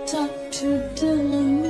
Dr. Dylan.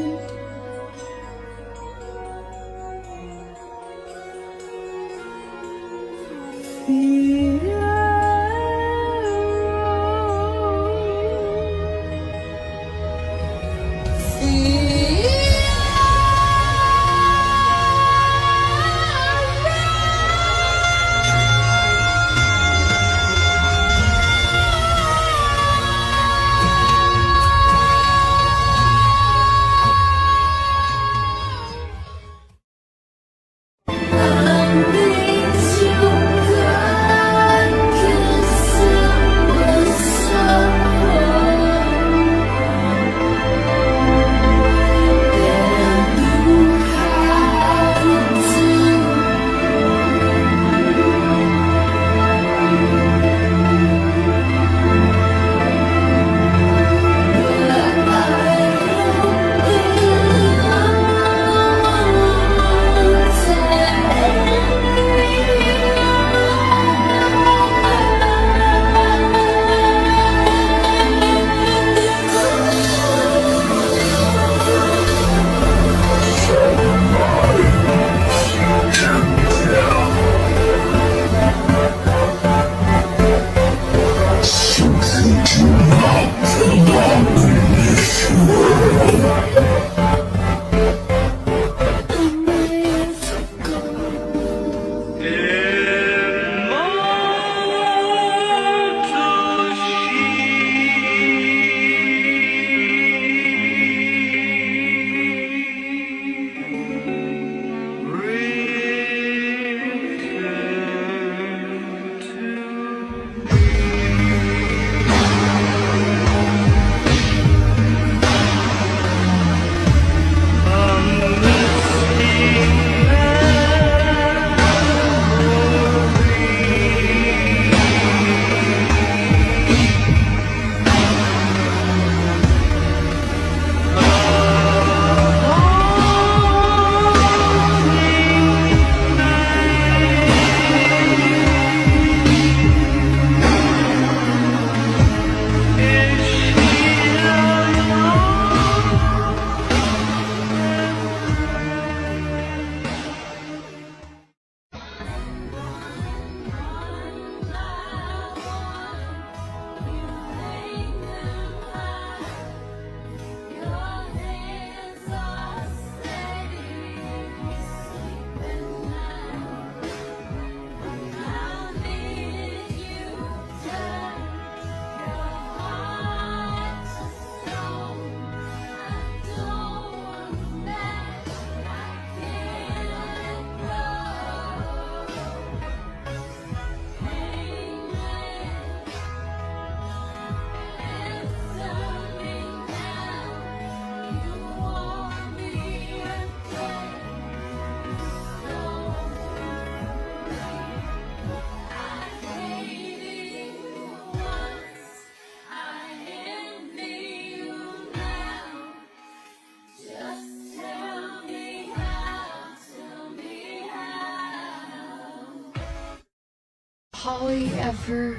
Holly ever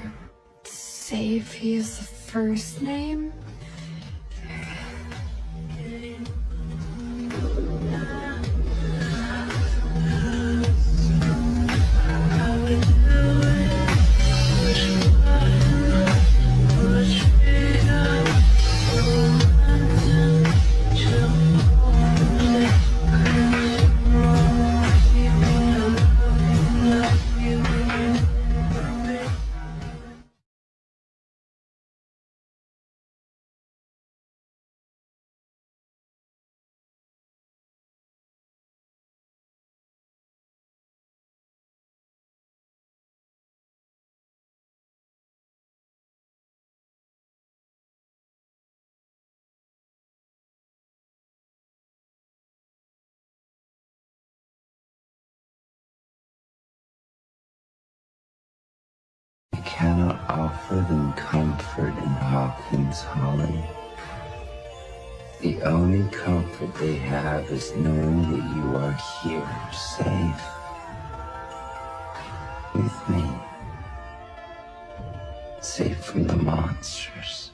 say if he is the first name? offer them comfort in Hawkins Holly. The only comfort they have is knowing that you are here, safe, with me, safe from the monsters.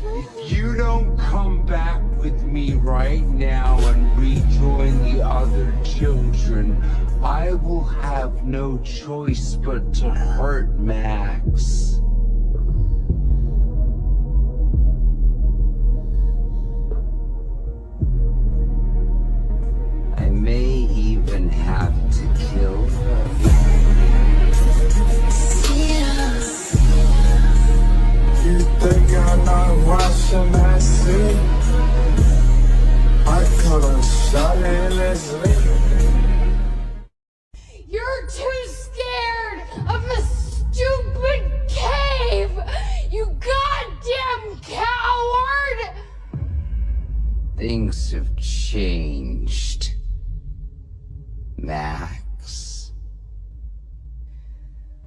If you don't come back with me right now and rejoin the other children, I will have no choice but to hurt Max. I may even have to kill her. You think I'm not watching that scene? I could've shot it Leslie. You're too scared of a stupid cave! You goddamn coward! Things have changed, Max.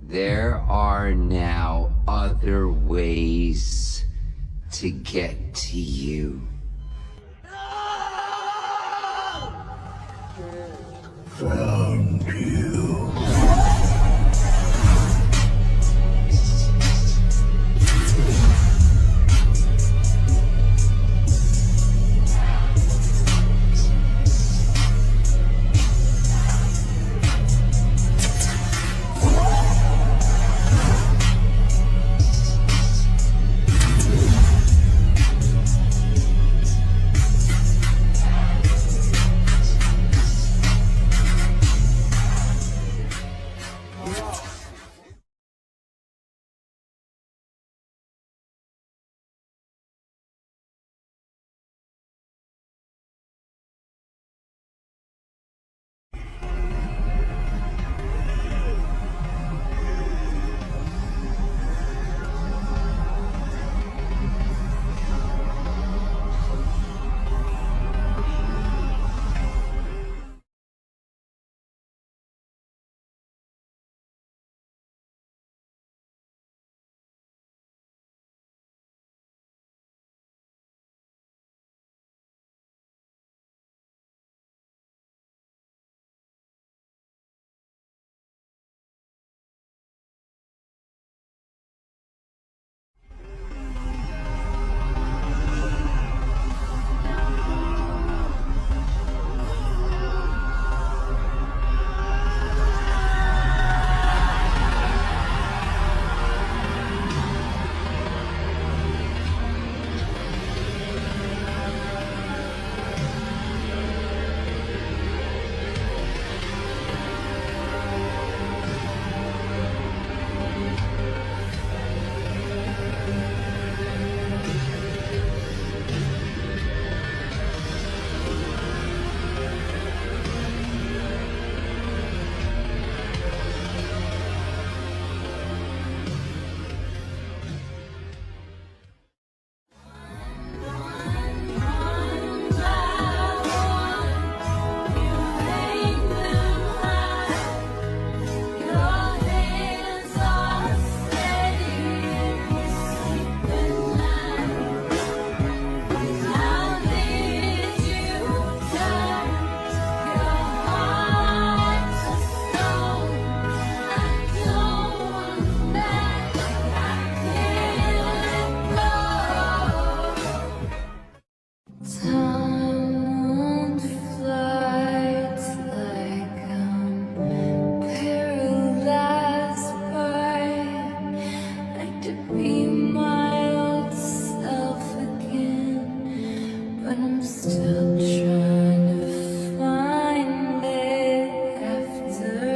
There are now other ways to get to you. Found you.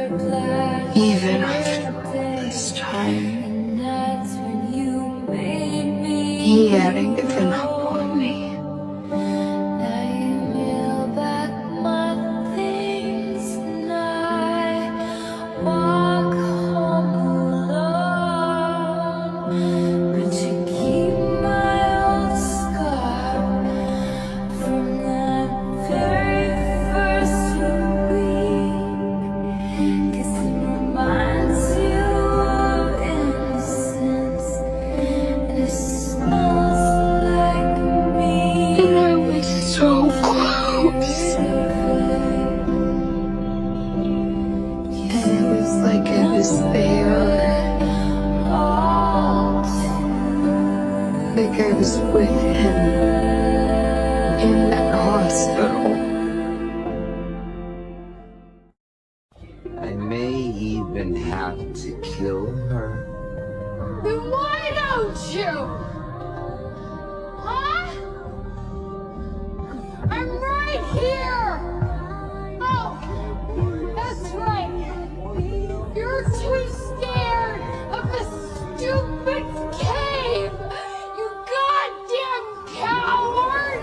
Even after all this time, he hadn't given up on me. So close. And it was like I was there. Like I was with him in that hospital. I may even have to kill her. Then why don't you? I'm right here! Oh, that's right. You're too scared of the stupid cave! You goddamn coward!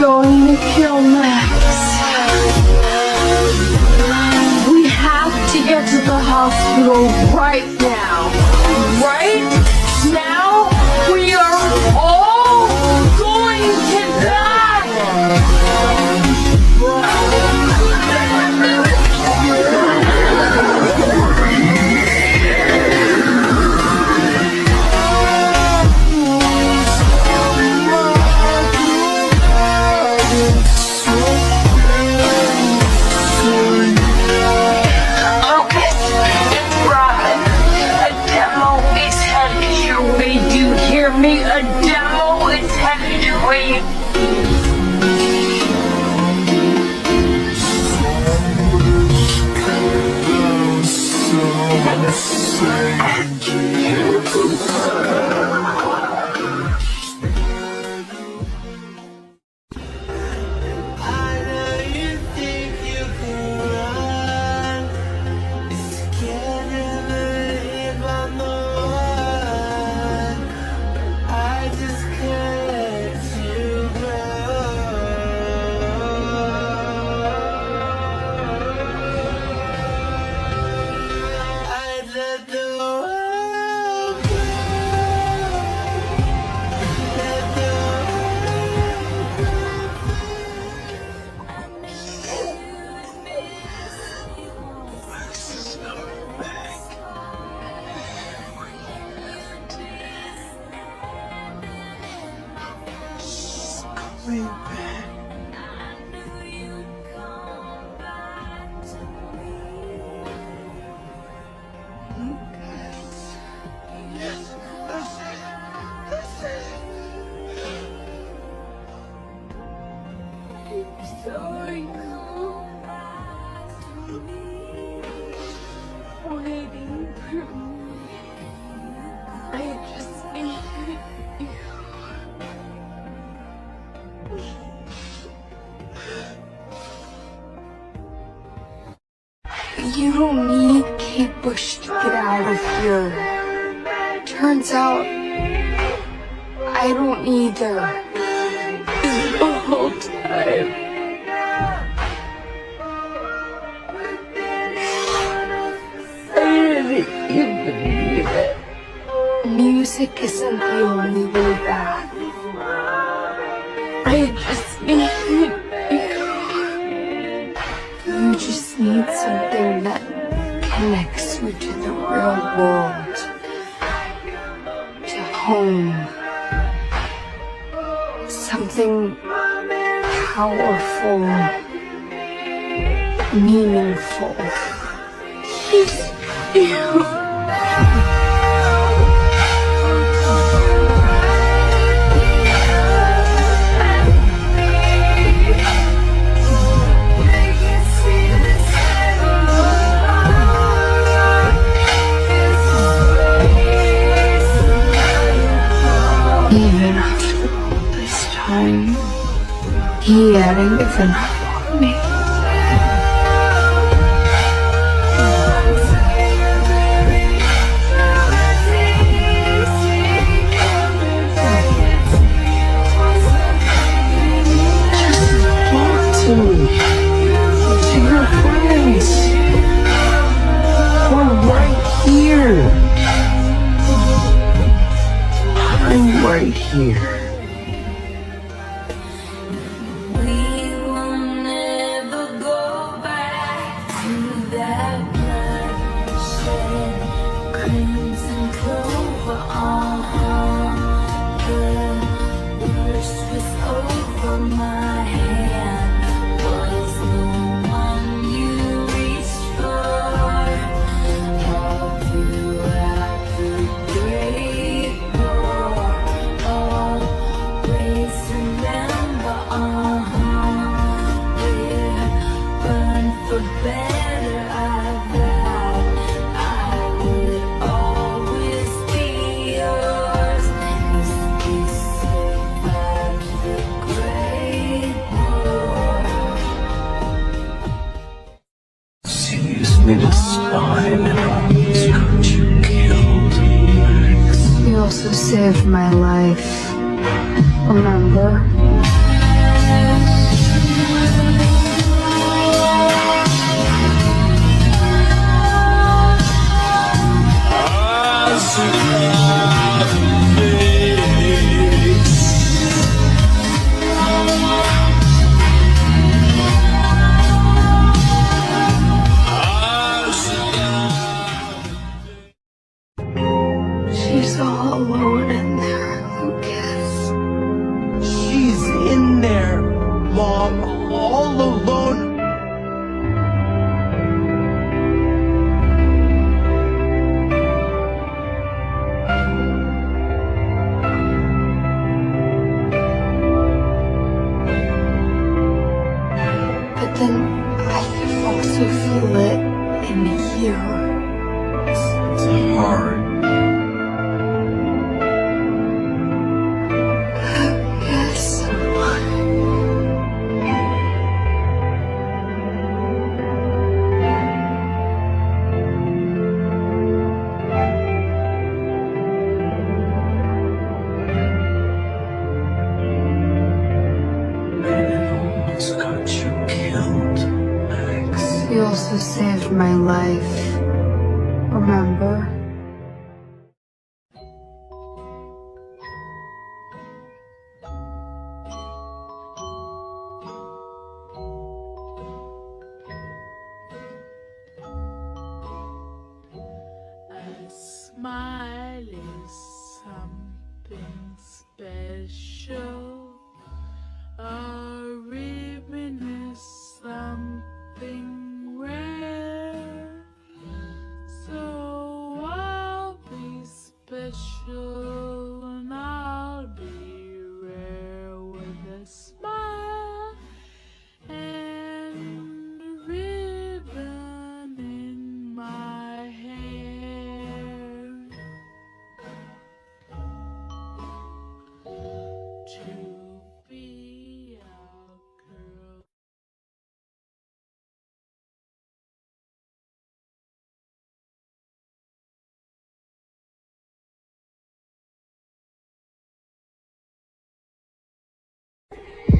going to kill Max. We have to get to the hospital right now. Right now, we are all going to die. A demo is headed your way. Sorry. Waiting for me. I just need you. You don't need Kate Bush to get out of here. Turns out, I don't either. The whole time. Music isn't the only way back. I just need you. You just need something that connects you to the real world. To home. Something powerful. Meaningful. Even after all this time, he hadn't given up on me. To your friends. We're right here. I'm right here. We will never go back to that bloodshed, crimson clover. The worst was over my head. Me to slide got you killed, Max. You also saved my life. Remember? She's all alone in there, Lucas. She's in there, Mom, all alone. But then I also feel it in here. It's hard. Yes. Almost got you killed, Max. You also saved my life. Remember? A smile is something special. A ribbon is something rare. So I'll be special and I'll be rare with a smile and a ribbon in my hair. To be a girl.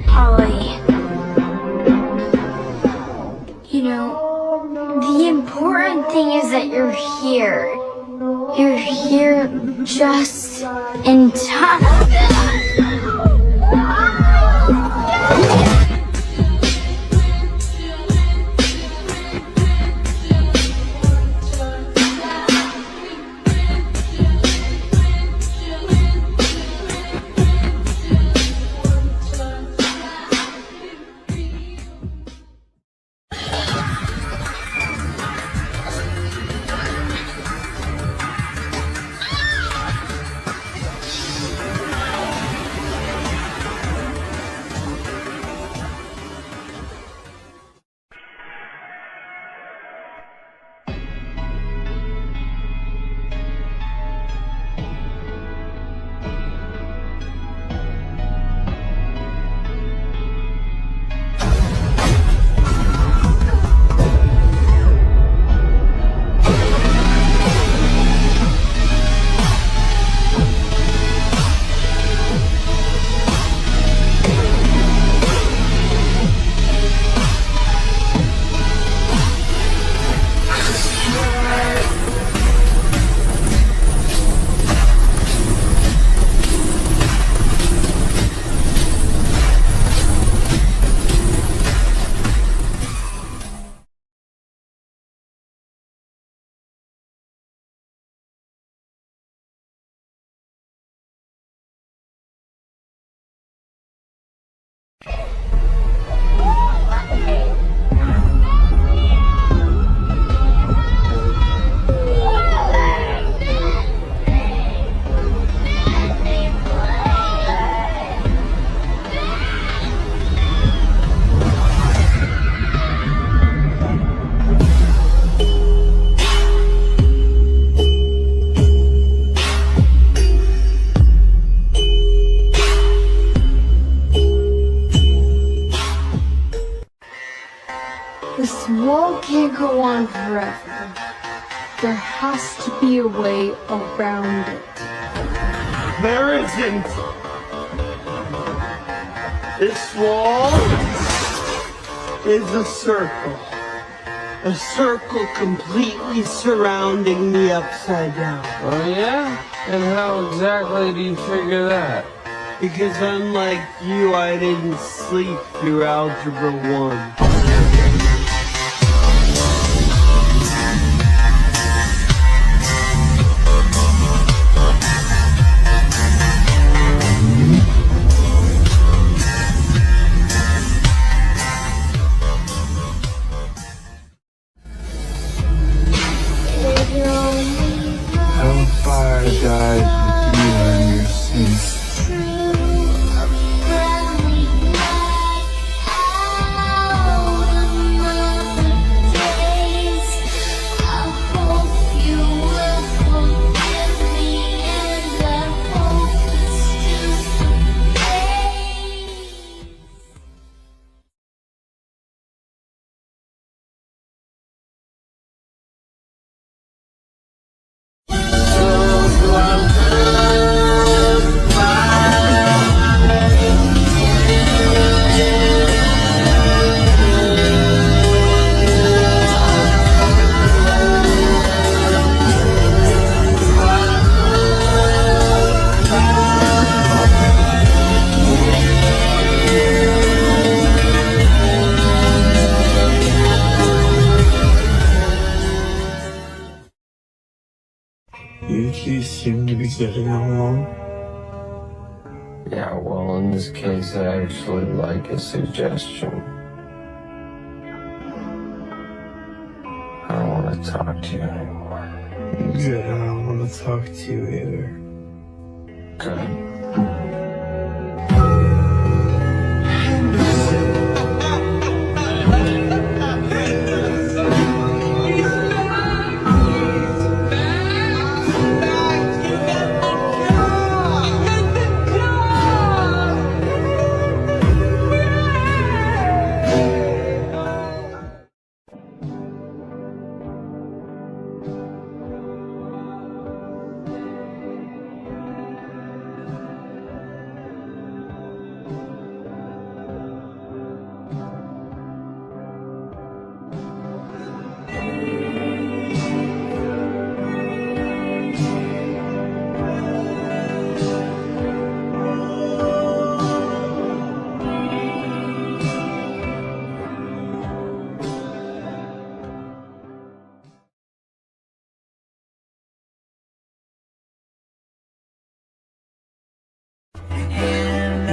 Holly. You know, the important thing is that you're here. You're here just in time. This world can't go on forever. There has to be a way around it. There isn't. This wall is a circle. A circle completely surrounding the upside down. Oh yeah? And how exactly do you figure that? Because unlike you, I didn't sleep through Algebra 1. Hellfire dies with you and your sins. You two seem to be getting along. Yeah, well, in this case, I actually like a suggestion. I don't want to talk to you anymore. Good, I don't want to talk to you either. Good.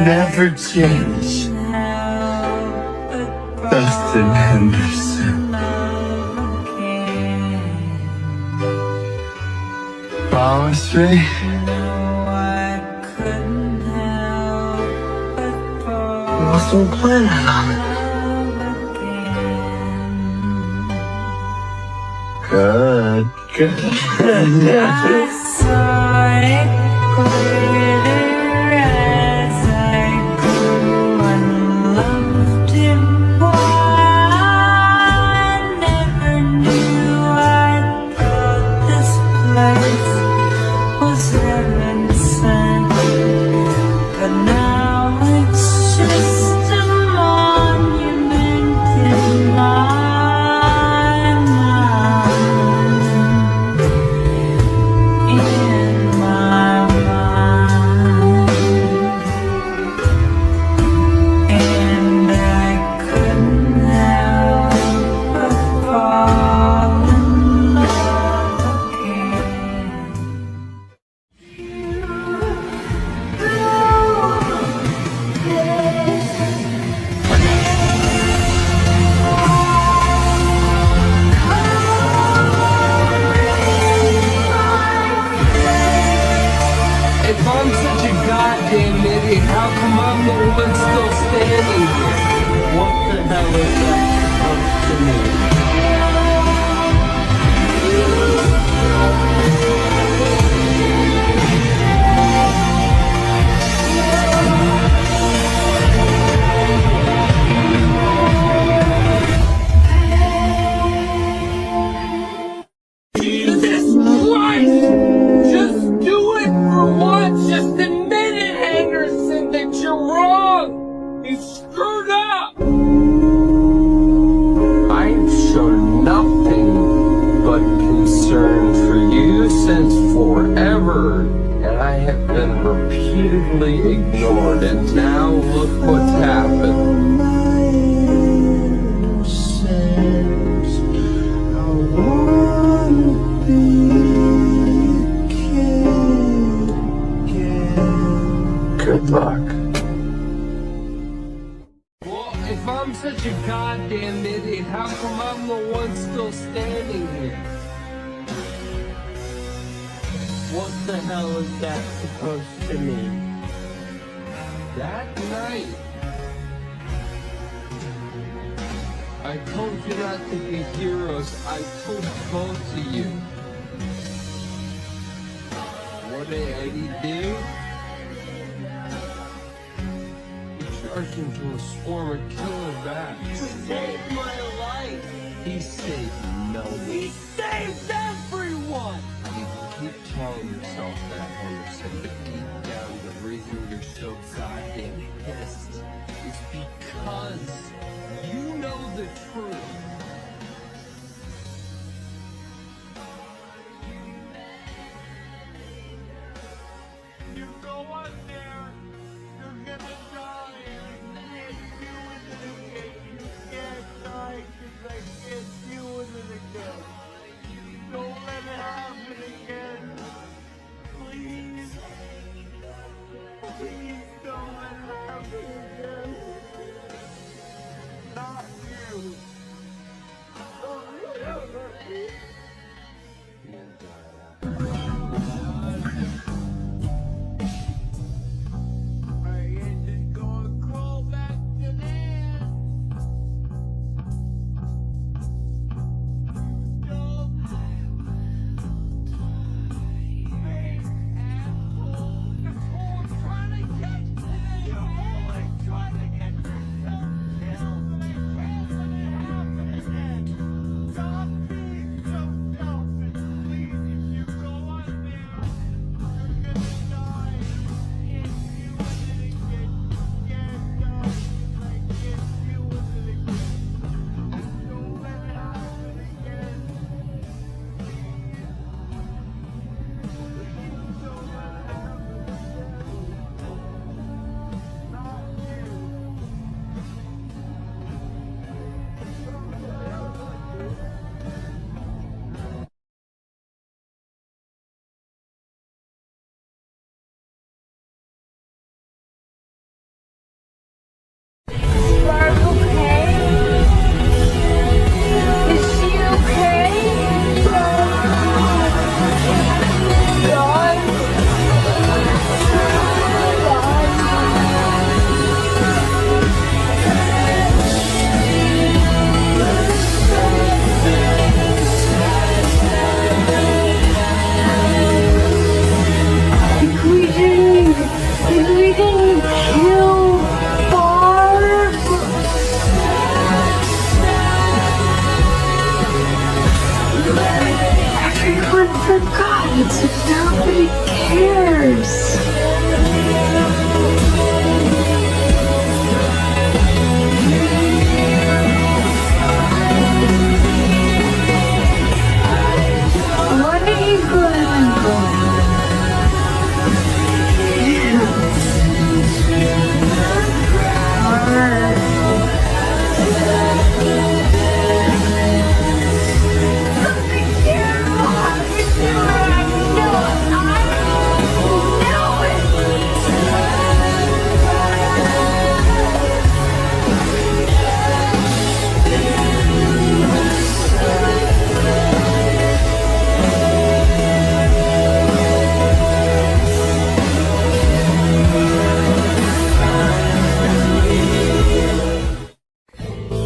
Never change. Dustin Henderson. Promise me? Wasn't planning on it. Good, good. I saw it glitter as I grew and loved him more. I never knew. I thought this place was heaven sent, but now it's just a monument in my mind. In my mind, and I couldn't help but fall in love again. If I'm such a goddamn idiot, how come I'm the one still standing here? What the hell is that to me? Jesus Christ! Just do it for once! Just admit it, Henderson, that you're wrong! You forever, and I have been repeatedly ignored, and now look what's happened. Good luck. Well, if I'm such a goddamn idiot, how come I'm the one still standing here? What the hell is that supposed to mean? That night, I told you not to be heroes. I told both of you. What did Eddie do? He charged into a swarm of killer bats. To save my life! He saved nobody. He saved everyone! You keep telling yourself that, Henderson, but deep down, the reason you're so goddamn pissed is because you know the truth. You go up there, you're gonna die. I can't do it again. You can't die because I can't do it again. Don't let it happen again. Please. Please don't let it happen again. Not you. I ain't just gonna crawl back to land. You dumb. Hey, asshole. I'm trying to get you. I'm trying to get yourself killed. And I can't let it happen again. Stop being so selfish. Please, if you go on there, you're gonna die. I can't deal with it again. You can't die because I can't deal with it again. Don't let it happen again. Please don't let it happen again. Not you. Barb okay? Is she okay? God? We didn't kill Barb? Everyone forgot. Nobody cares. What are you going for?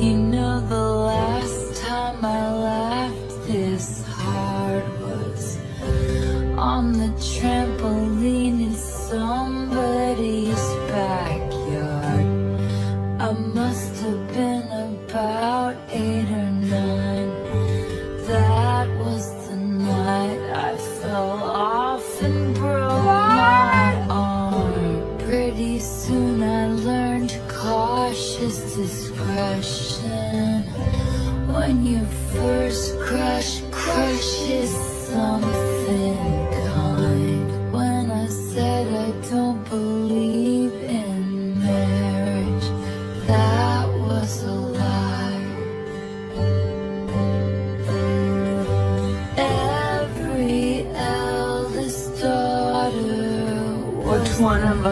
You know, the last time I laughed this hard was on the trampoline in somebody's backyard. I must have been about 8 or 9. That was the night I fell off and broke my arm. Pretty soon I learned cautious discretion. When your first crush crushes something calm.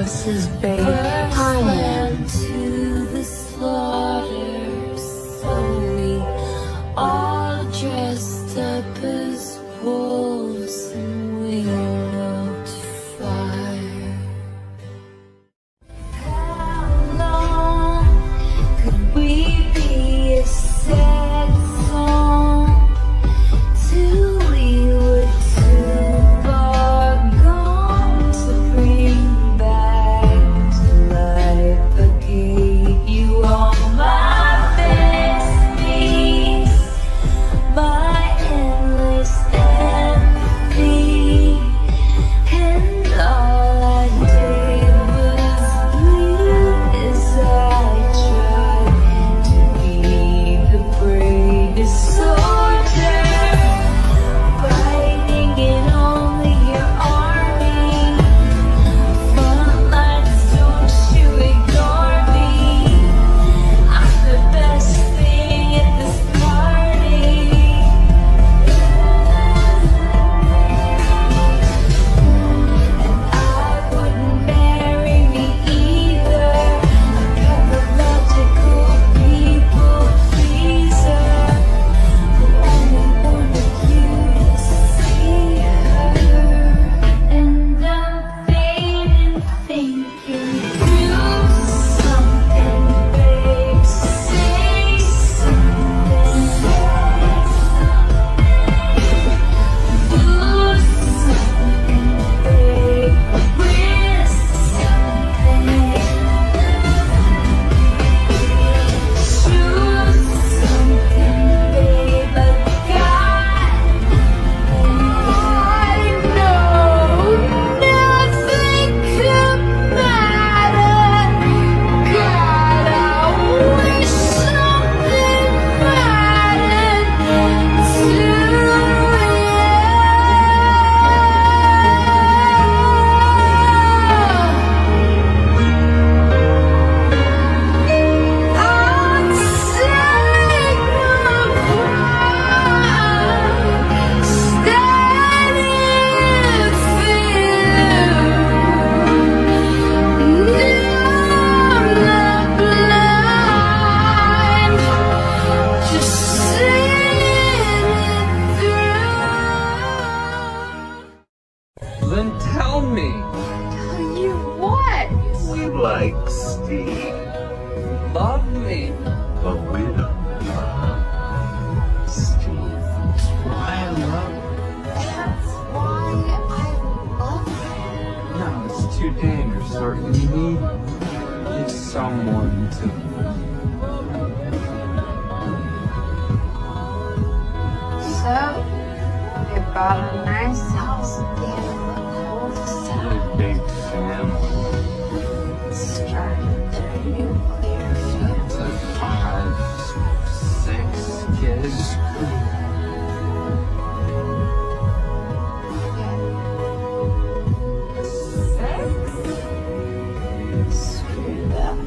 horses, babe. I am to the slaughter, slowly, all dressed up as wolves, and we will fire. How long could we be a sad song till we were too far gone to bring back to life? I gave you all my fantasies, my endless empathy, and all I did was bleed as I tried to be the bravest soldier, fighting in only your army. Front lines, don't you ignore me. I'm the best thing at this party. I wouldn't marry me either. A pathological people pleaser who only wanted you to see her. And I'm fading, thinking, do something, babe, say something, do something, babe, risk something, choose something, babe, I got I know nothing could matter. God, I wish something mattered to you. I'm saying goodbye, standing still. I'm not blind, just seeing it through. Then tell me. Tell you what? We like Steve, Love me. but we don't love Steve. I love That's why I love him. No, it's too dangerous, or you need someone to. So, you've got a nice house at the end of the cul-de-sac. A big family. Starting their nuclear It's family. like 5, 6 kids. Screw that.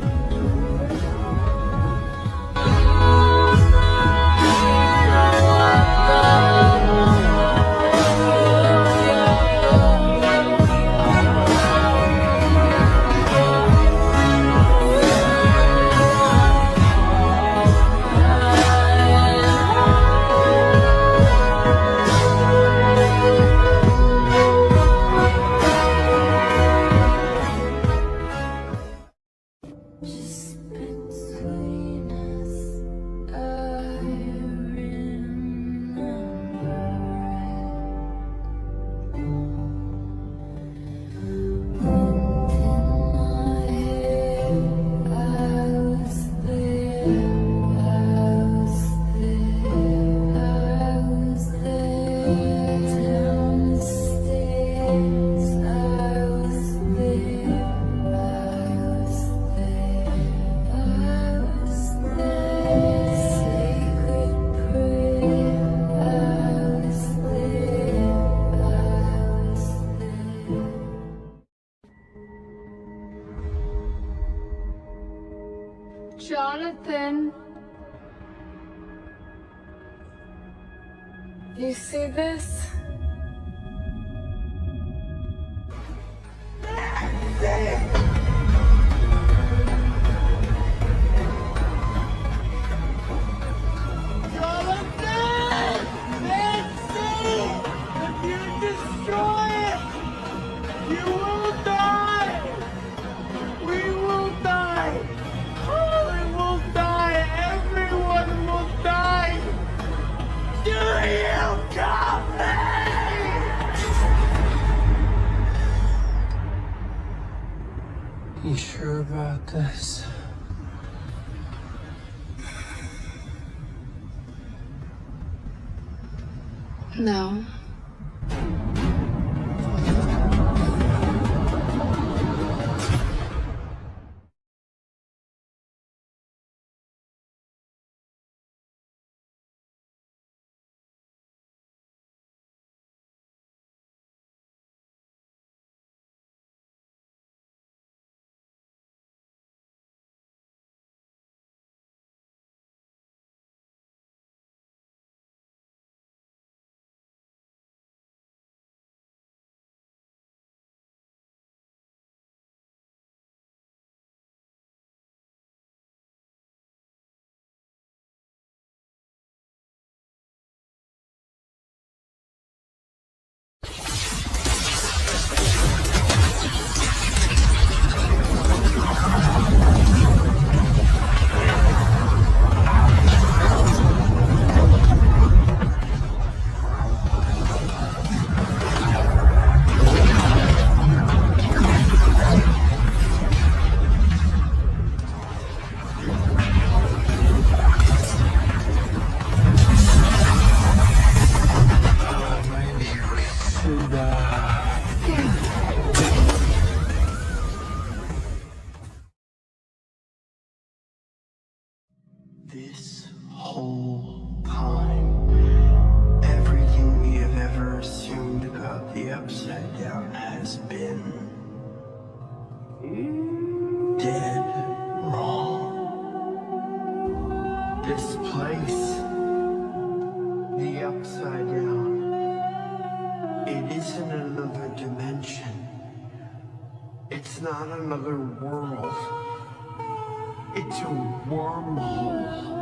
Just between us, I remember it. Wind in my hair, I was there, I was there, I was there. Down the stairs, I was there, I was there. I was there, sacred prayer. I was there, I was there. Jonathan, you see this? There. sure about this? No. This whole time, everything we have ever assumed about the Upside Down has been dead wrong. This place, the Upside Down, it isn't another dimension. It's not another world. It's a wormhole.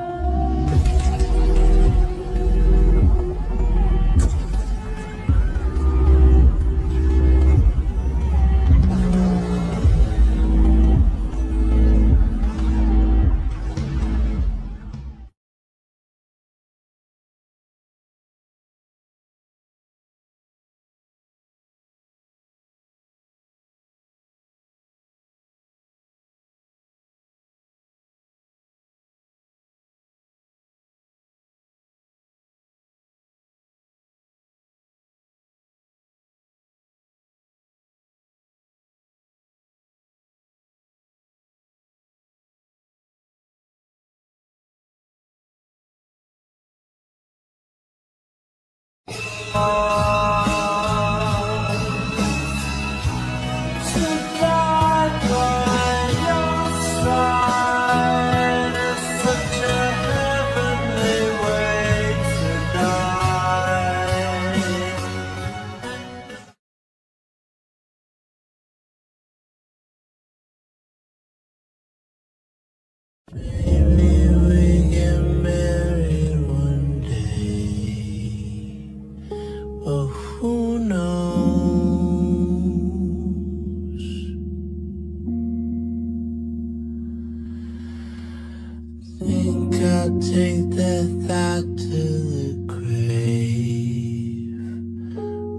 Take that thought to the grave,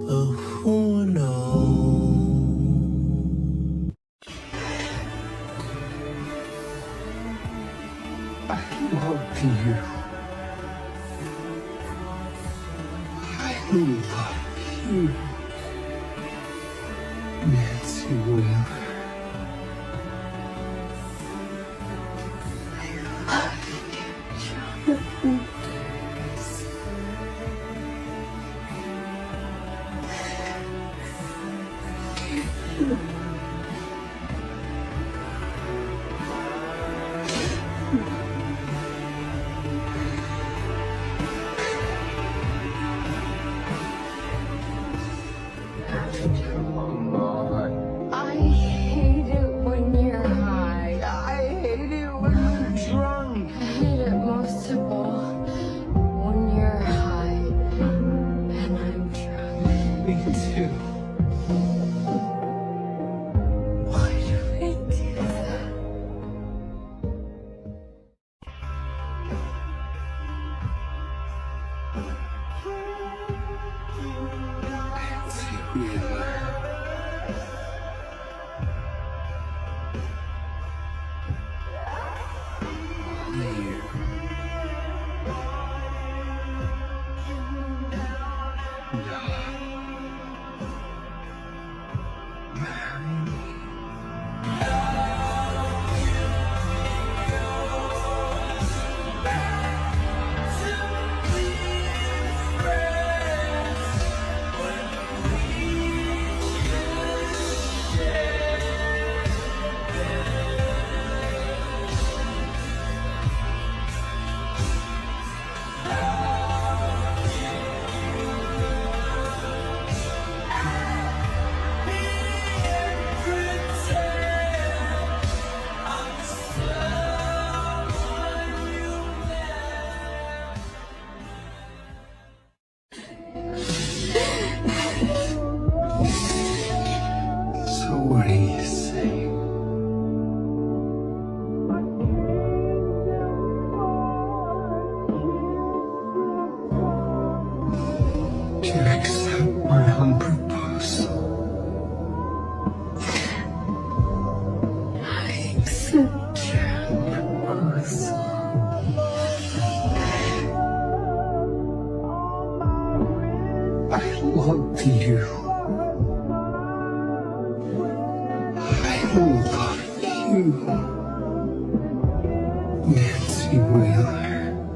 but who knows? I love you. I love you. Nancy will. I hate it when you're high. I hate it when you're drunk. I hate it most of all when you're high and I'm drunk. Me too. Why do we do that? Nancy Wheeler. you. I love you, Nancy Wheeler.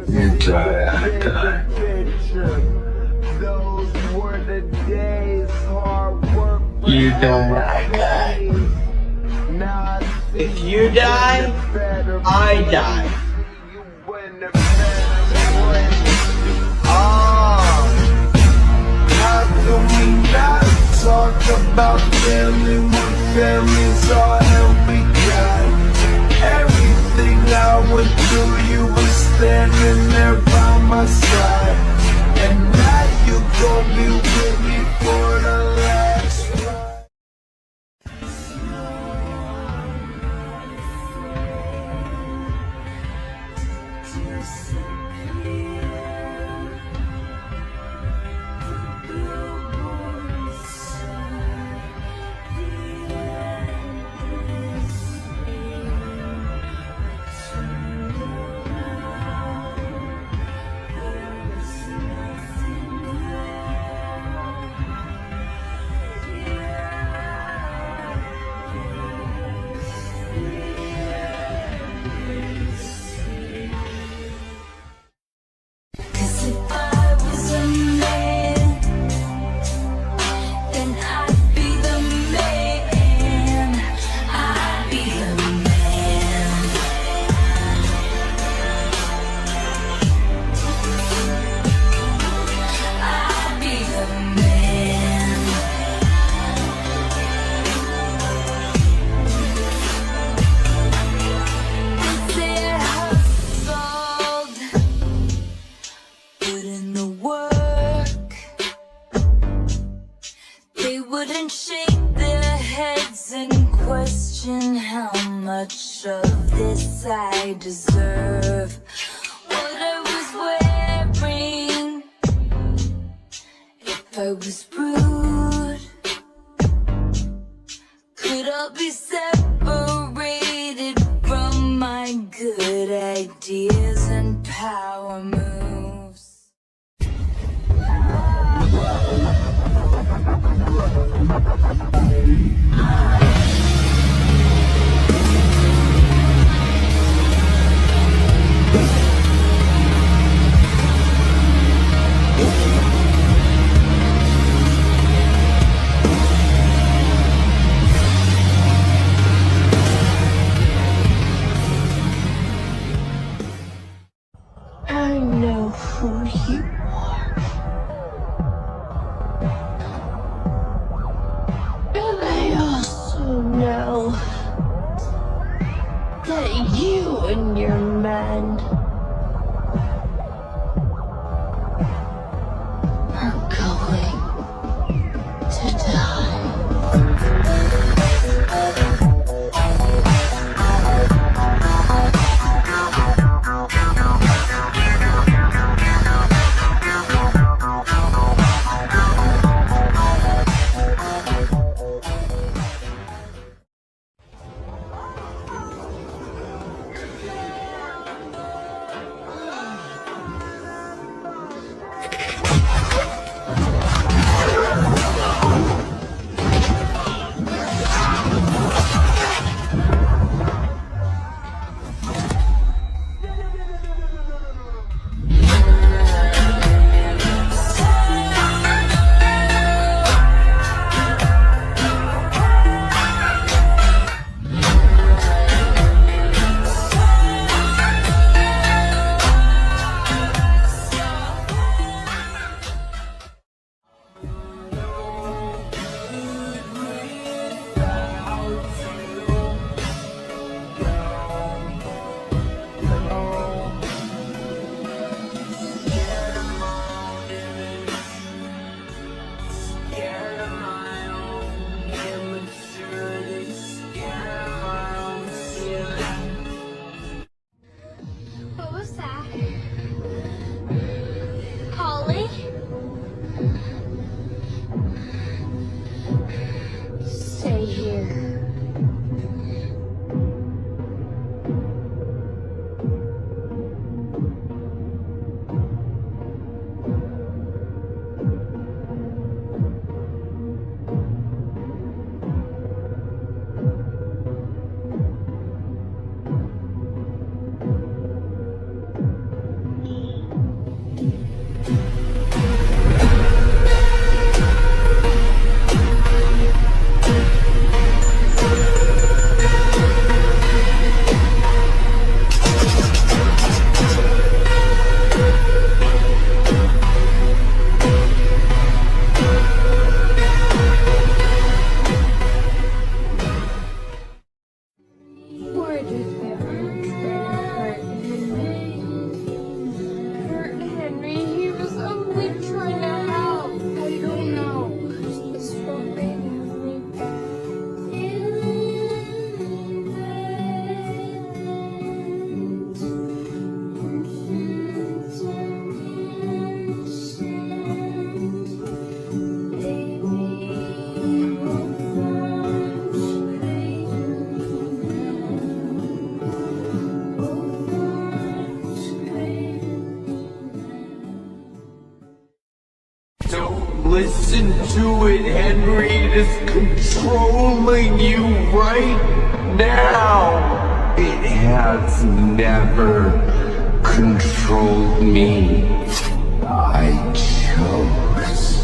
You die, I die. Those were the days, hard work. You die, I die. Now If you die, I die. How can we not talk about family when family's all that we got? Everything I went through, you were standing there by my side. And now you gon' be with me for the last ride. Wouldn't shake their heads and question how much of this I deserve. What I was wearing, if I was rude, could I be separated from my good ideas and power moves? I know who you are. And I also know that you and your men are going to die. listen to it, Henry. It is controlling you right now. It has never controlled me. I chose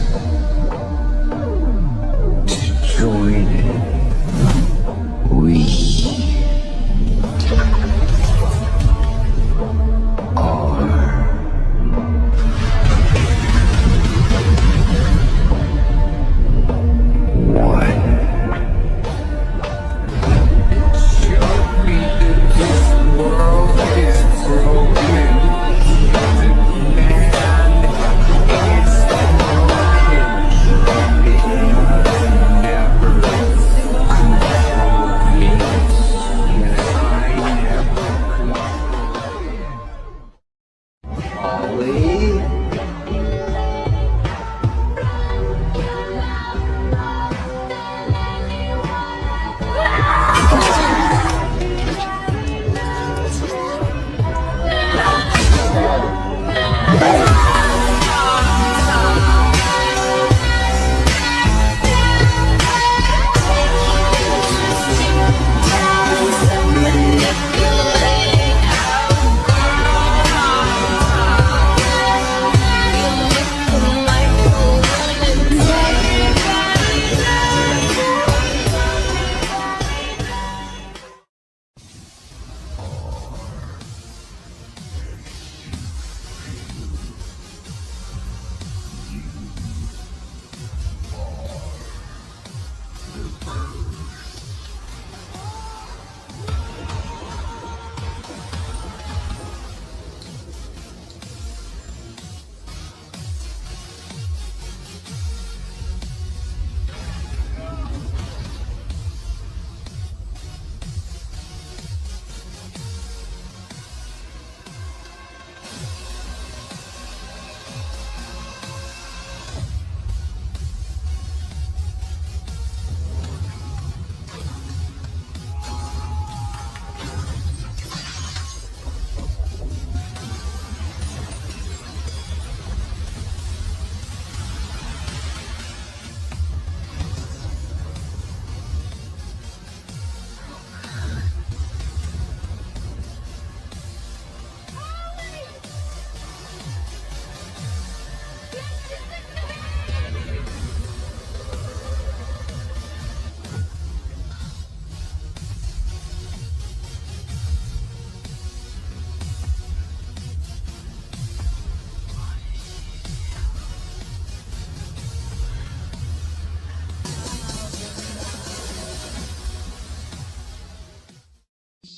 to join it. We are one. It showed me that this world is broken. That man is broken. It has never controlled me. And I never controlled it. Ollie?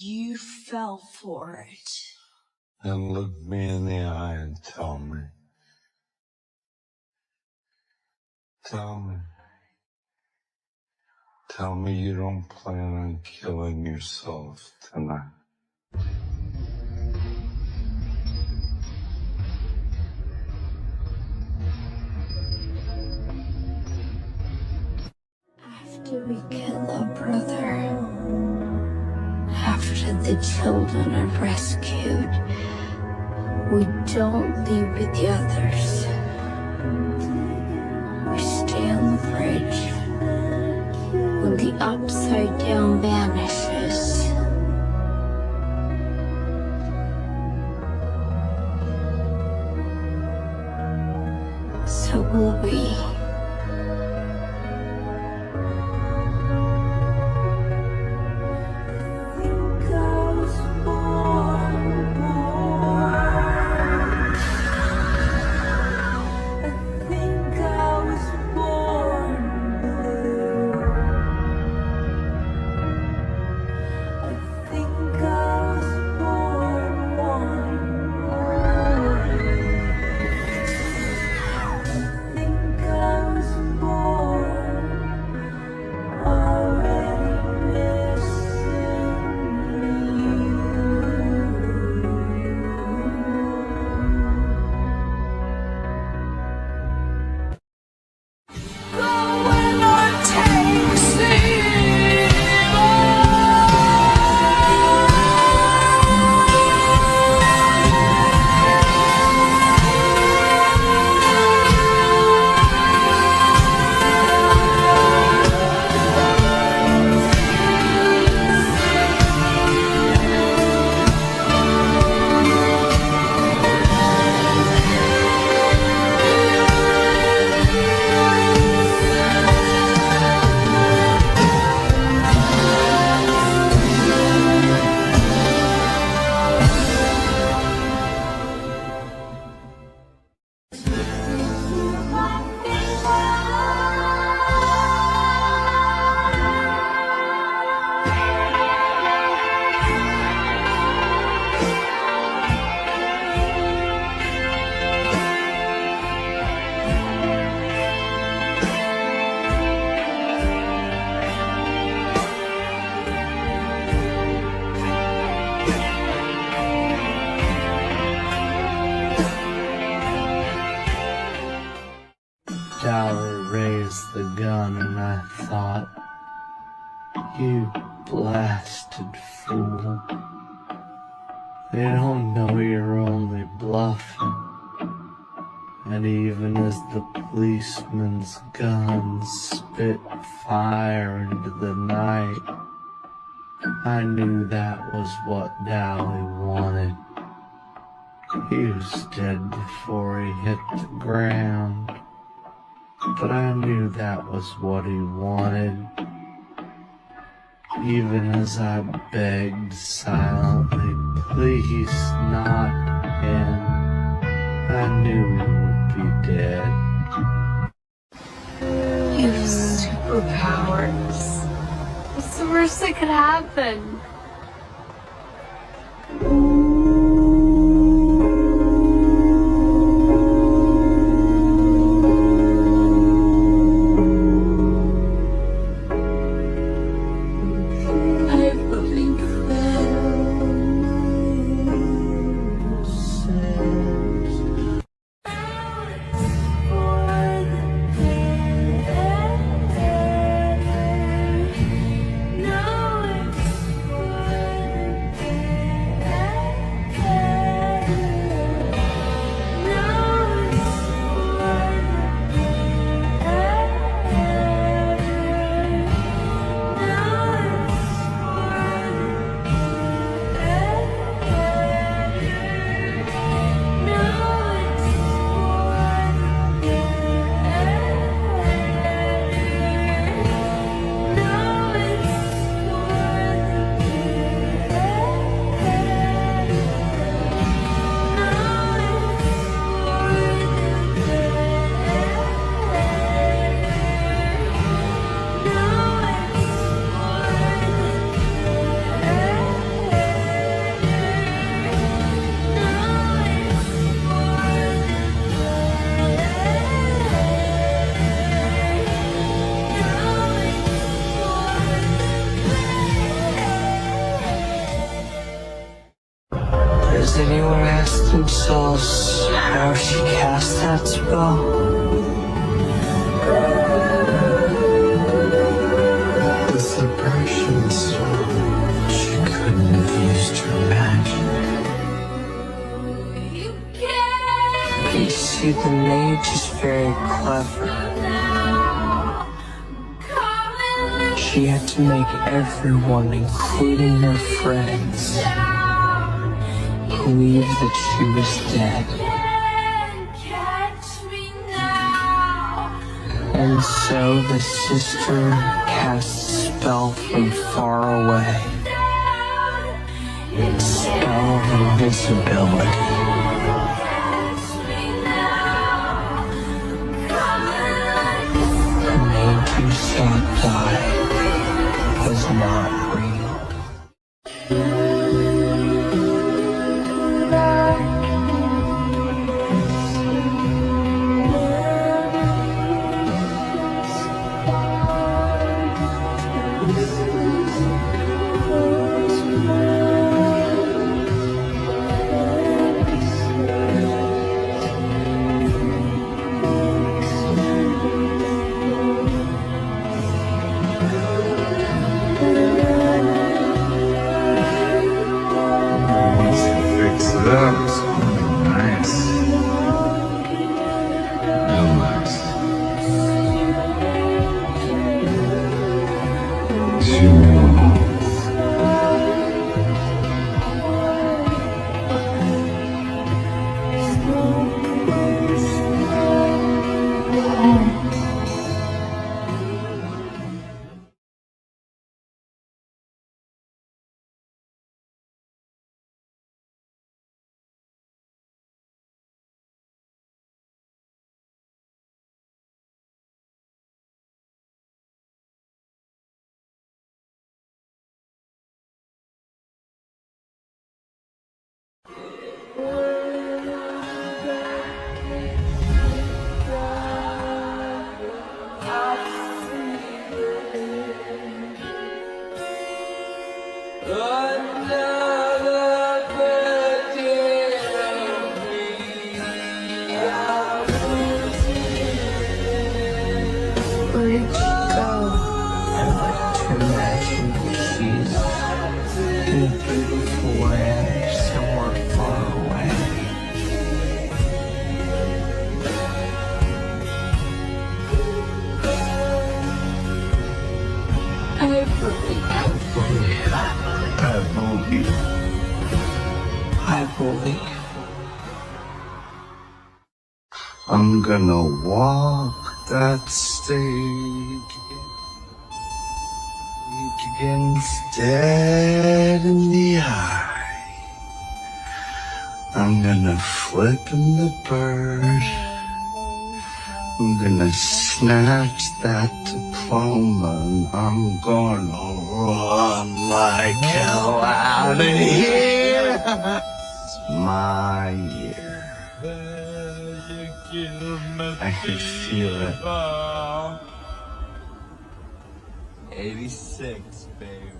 You fell for it. And look me in the eye and tell me. Tell me you don't plan on killing yourself tonight. After we kill our brother, after the children are rescued, we don't leave with the others. We stay on the bridge when the upside down vanishes. So will we. Think They don't know you're only bluffing. And even as the policeman's guns spit fire into the night, I knew that was what Dally wanted. He was dead before he hit the ground, but I knew that was what he wanted. Even as I begged silently, please not him, I knew he would be dead. You have superpowers. What's the worst that could happen? Has anyone asked themselves how she cast that spell? The suppression spell. She couldn't have used her magic. You see, the mage is very clever. She had to make everyone, including her friends, believe that she was dead. And so the sister cast a spell from far away. Spell of invisibility. The maid you saw die was not real. carefully. I'm gonna walk that stage dead in the eye. I'm gonna flip in the bird. I'm gonna snatch that diploma and I'm gonna run like hell out of here. It's my year. I can feel it. 86, baby.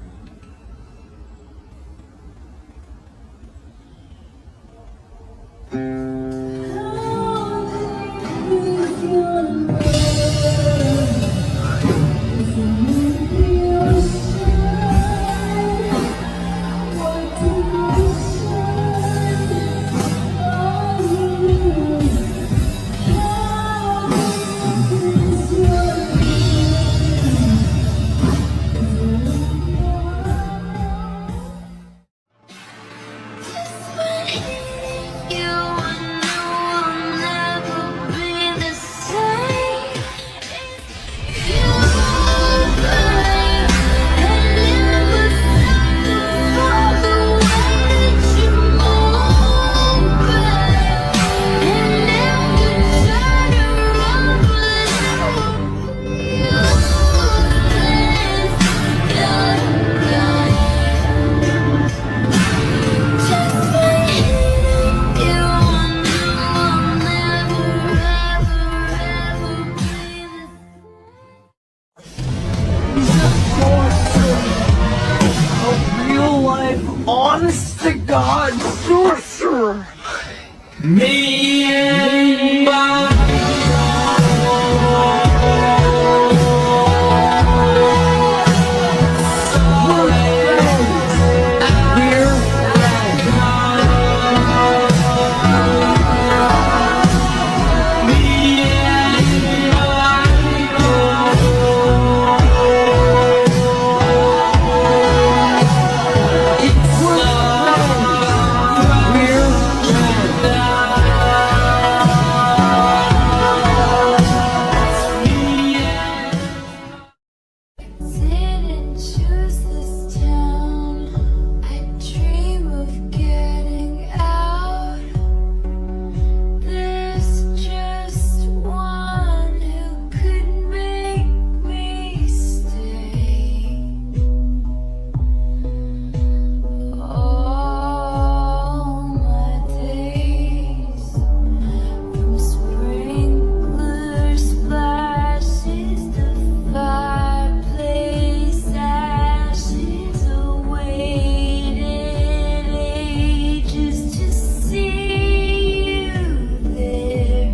Honest to God, sorcerer! Me and Didn't choose this town. I dream of getting out. There's just one who could make me stay. All my days, from sprinkler splashes to fireplace ashes, awaited ages to see you there.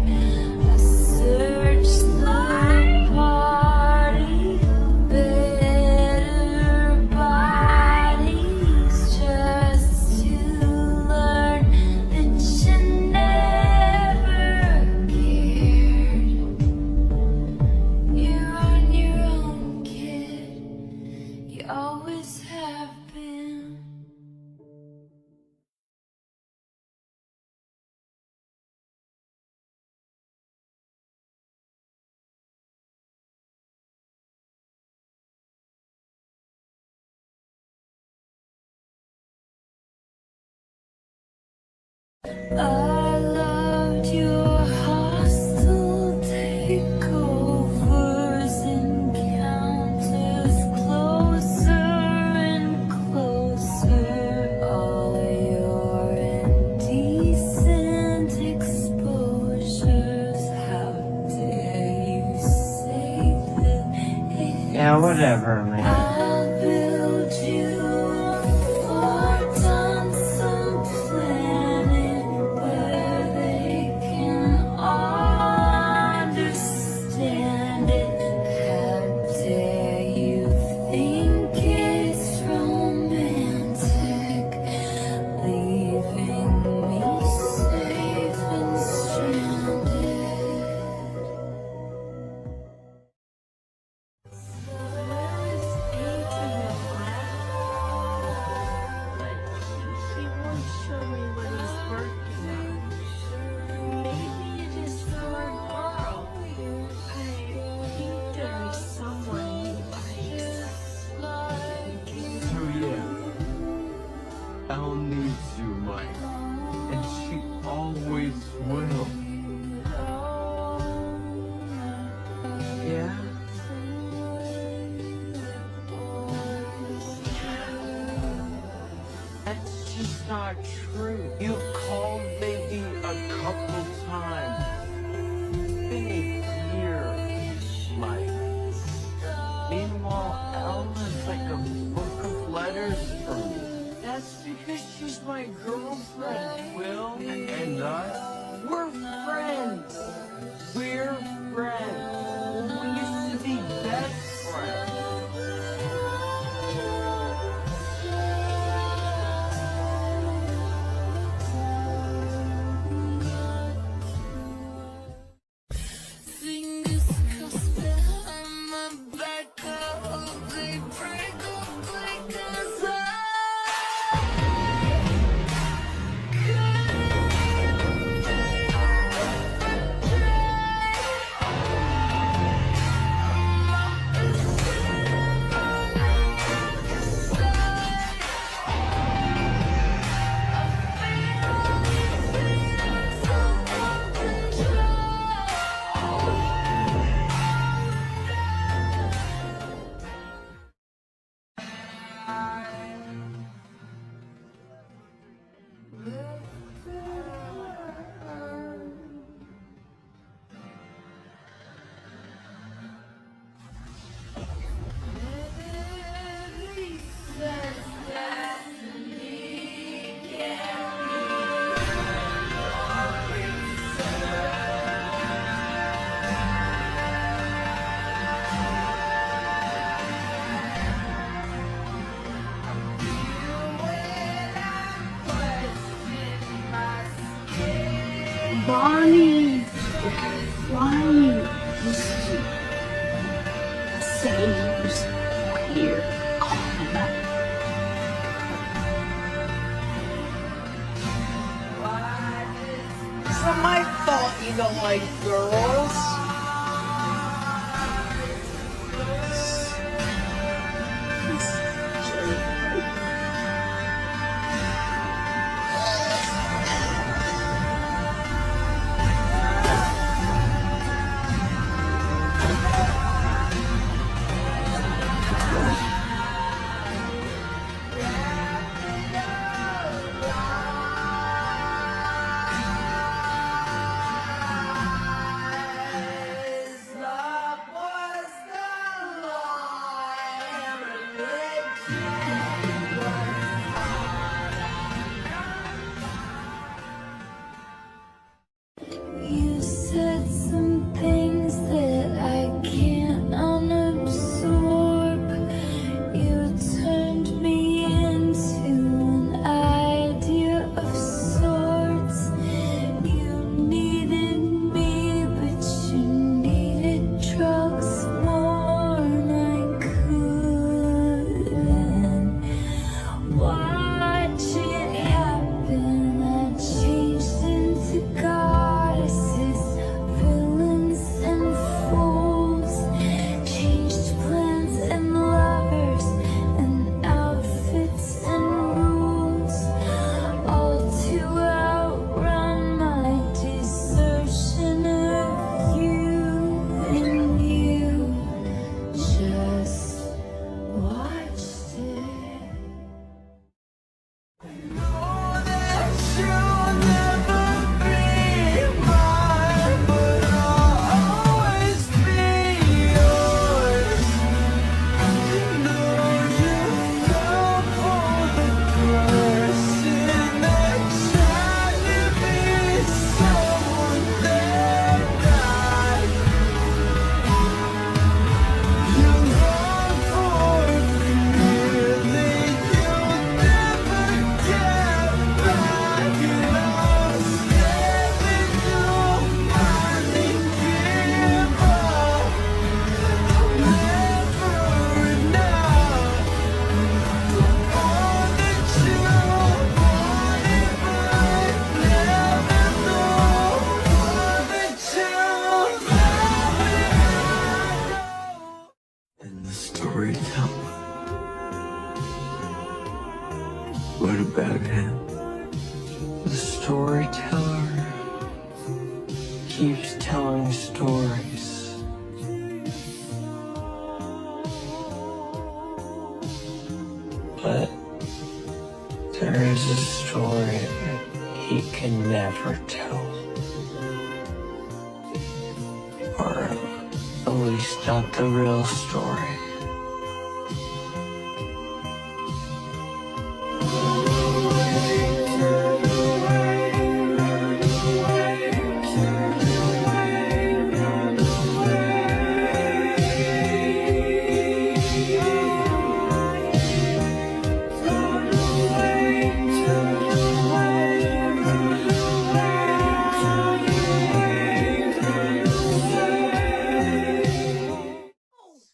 I searched the party of better bodies just to learn that you never cared. You're on your own, kid. You always have been. I loved your hostile takeovers, encounters closer and closer. All your indecent exposures. How dare you say that it yeah, whatever, man. I'll build you a fort on some planet where they can all understand it. How dare you think it's romantic, leaving me safe and stranded. always will. Yeah? That's just not true. You called maybe a couple times. Been a year, Mike. Meanwhile, Elma's like a book of letters for me. That's because she's my girlfriend, Will. And us? We're friends. We're friends. We used to be best friends. Bonnie, why is she saying here? It's not my fault you don't like girls. You said some things that I can't unabsorb. You turned me into an idea of sorts. You needed me, but you needed drugs more than I couldn't. Watch it happen. I changed into goddesses, villains and fools. Changed plans and lovers and outfits and rules, all to outrun my desertion of you. And you just watched it. And the storyteller. What about him? The storyteller keeps telling stories. But there is a story that he can never tell. Or at least not the real story.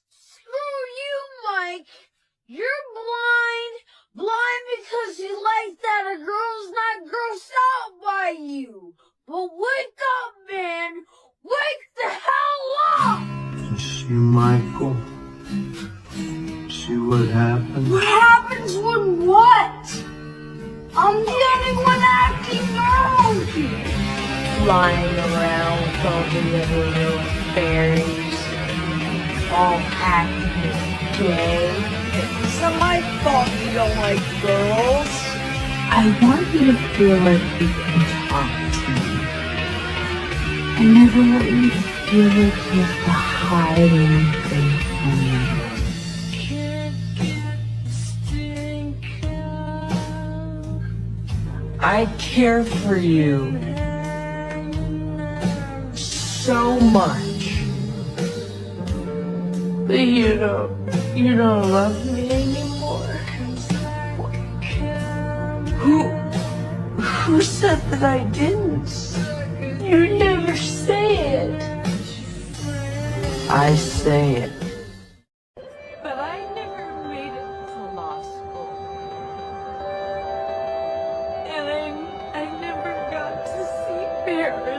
Screw you, Mike! You're blind because you like that a girl's not grossed out by you. But wake up, man! Wake the hell up! See, Michael? See what happened? What happens when what? I'm the only one acting normal here. Flying around with all the other little fairies, all acting gay. It's not my fault you don't like girls. I want you to feel like you can talk to me. I never want you to feel like you have to hide anything from me. I care for you so much. But you don't love me anymore. Who said that I didn't? You never say it. I say it. But I never made it to law school. And I never got to see Paris.